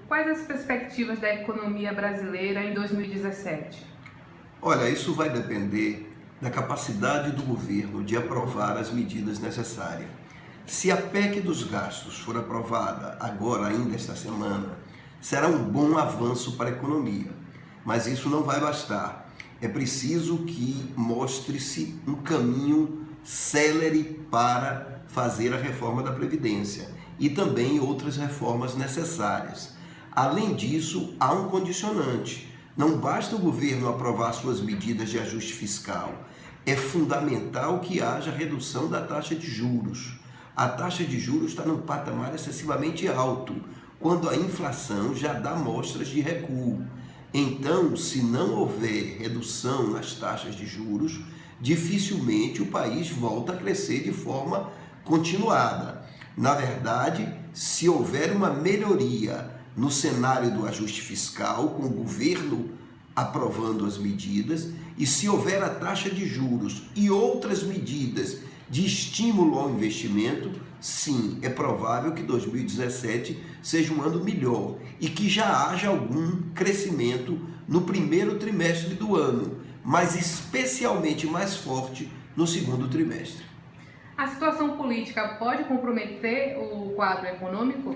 quais as perspectivas da economia brasileira em 2017? Olha, isso vai depender da capacidade do governo de aprovar as medidas necessárias. Se a PEC dos gastos for aprovada agora, ainda esta semana, será um bom avanço para a economia. Mas isso não vai bastar. É preciso que mostre-se um caminho célere para fazer a reforma da Previdência e também outras reformas necessárias. Além disso, há um condicionante. Não basta o governo aprovar suas medidas de ajuste fiscal. É fundamental que haja redução da taxa de juros. A taxa de juros está num patamar excessivamente alto, quando a inflação já dá mostras de recuo. Então, se não houver redução nas taxas de juros, dificilmente o país volta a crescer de forma continuada. Na verdade, se houver uma melhoria no cenário do ajuste fiscal, com o governo aprovando as medidas, e se houver a taxa de juros e outras medidas de estímulo ao investimento, sim, é provável que 2017 seja um ano melhor e que já haja algum crescimento no primeiro trimestre do ano, mas especialmente mais forte no segundo trimestre. A situação política pode comprometer o quadro econômico?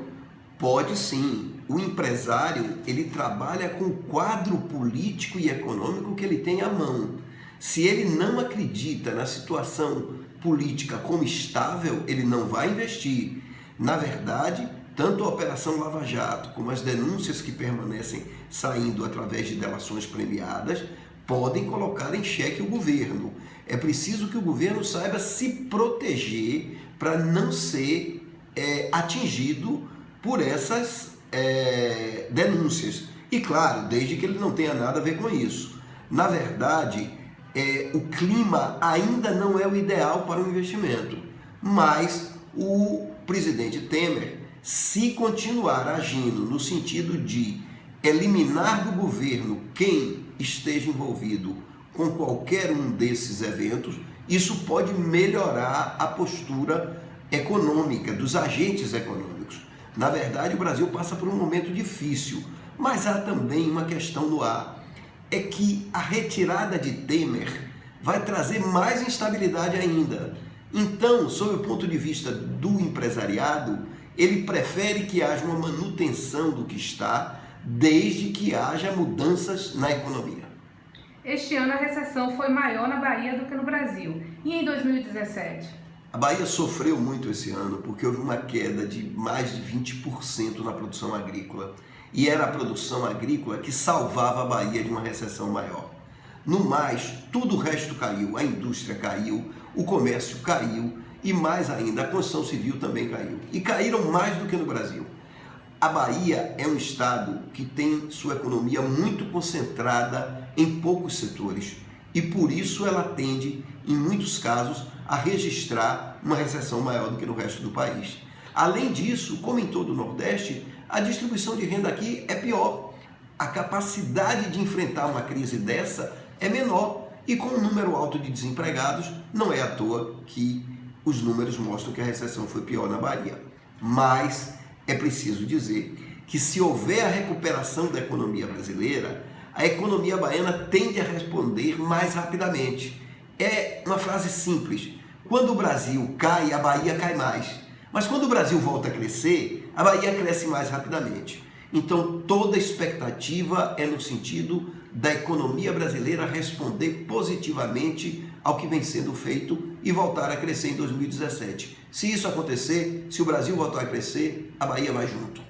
Pode sim. O empresário, ele trabalha com o quadro político e econômico que ele tem à mão. Se ele não acredita na situação política como estável, ele não vai investir. Na verdade, tanto a Operação Lava Jato como as denúncias que permanecem saindo através de delações premiadas podem colocar em xeque o governo. É preciso que o governo saiba se proteger para não ser atingido por essas denúncias. E claro, desde que ele não tenha nada a ver com isso. Na verdade, o clima ainda não é o ideal para o investimento, mas o presidente Temer, se continuar agindo no sentido de eliminar do governo quem esteja envolvido com qualquer um desses eventos, isso pode melhorar a postura econômica dos agentes econômicos. Na verdade, o Brasil passa por um momento difícil, mas há também uma questão no ar. É que a retirada de Temer vai trazer mais instabilidade ainda. Então, sob o ponto de vista do empresariado, ele prefere que haja uma manutenção do que está, desde que haja mudanças na economia. Este ano a recessão foi maior na Bahia do que no Brasil. E em 2017? A Bahia sofreu muito esse ano porque houve uma queda de mais de 20% na produção agrícola. E era a produção agrícola que salvava a Bahia de uma recessão maior. No mais, tudo o resto caiu. A indústria caiu, o comércio caiu e mais ainda, a construção civil também caiu. E caíram mais do que no Brasil. A Bahia é um estado que tem sua economia muito concentrada em poucos setores e por isso ela tende, em muitos casos, a registrar uma recessão maior do que no resto do país. Além disso, como em todo o Nordeste, a distribuição de renda aqui é pior. A capacidade de enfrentar uma crise dessa é menor e com um número alto de desempregados, não é à toa que os números mostram que a recessão foi pior na Bahia. Mas é preciso dizer que se houver a recuperação da economia brasileira, a economia baiana tende a responder mais rapidamente. É uma frase simples. Quando o Brasil cai, a Bahia cai mais. Mas quando o Brasil volta a crescer, a Bahia cresce mais rapidamente. Então, toda expectativa é no sentido da economia brasileira responder positivamente ao que vem sendo feito e voltar a crescer em 2017. Se isso acontecer, se o Brasil voltar a crescer, a Bahia vai junto.